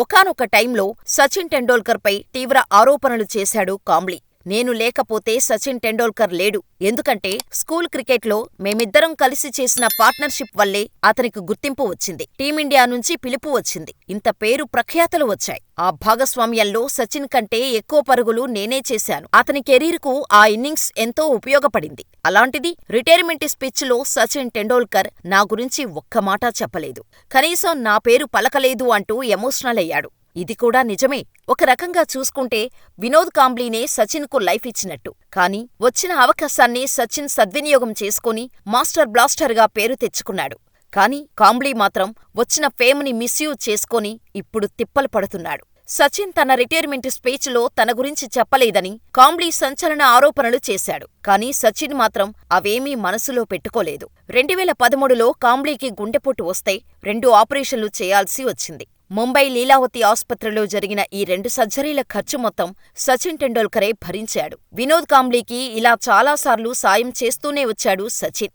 ఒకానొక టైంలో సచిన్ టెండూల్కర్పై తీవ్ర ఆరోపణలు చేశాడు కాంబ్లీ. నేను లేకపోతే సచిన్ టెండూల్కర్ లేడు. ఎందుకంటే స్కూల్ క్రికెట్లో మేమిద్దరం కలిసి చేసిన పార్ట్నర్షిప్ వల్లే అతనికి గుర్తింపు వచ్చింది. టీమిండియా నుంచి పిలుపు వచ్చింది. ఇంత పేరు ప్రఖ్యాతలు వచ్చాయి. ఆ భాగస్వామ్యంలో సచిన్ కంటే ఎక్కువ పరుగులు నేనే చేశాను. అతని కెరీర్కు ఆ ఇన్నింగ్స్ ఎంతో ఉపయోగపడింది. అలాంటిది రిటైర్మెంట్ స్పీచ్లో సచిన్ టెండూల్కర్ నా గురించి ఒక్క మాట చెప్పలేదు. కనీసం నా పేరు పలకలేదు అంటూ ఎమోషనల్ అయ్యాడు. ఇది కూడా నిజమే. ఒక రకంగా చూసుకుంటే వినోద్ కాంబ్లీనే సచిన్కు లైఫ్ ఇచ్చినట్టు. కానీ వచ్చిన అవకాశాన్ని సచిన్ సద్వినియోగం చేసుకుని మాస్టర్ బ్లాస్టర్గా పేరు తెచ్చుకున్నాడు. కానీ కాంబ్లీ మాత్రం వచ్చిన ఫేమ్ని మిస్యూజ్ చేసుకొని ఇప్పుడు తిప్పలు పడుతున్నాడు. సచిన్ తన రిటైర్మెంట్ స్పీచ్లో తన గురించి చెప్పలేదని కాంబ్లీ సంచలన ఆరోపణలు చేశాడు. కానీ సచిన్ మాత్రం అవేమీ మనసులో పెట్టుకోలేదు. 2013లో కాంబ్లీకి గుండెపోటు వస్తే 2 ఆపరేషన్లు చేయాల్సి వచ్చింది. ముంబై లీలావతి ఆస్పత్రిలో జరిగిన ఈ 2 సర్జరీల ఖర్చు మొత్తం సచిన్ టెండూల్కరే భరించాడు. వినోద్ కాంబ్లీకి ఇలా చాలాసార్లు సాయం చేస్తూనే వచ్చాడు సచిన్.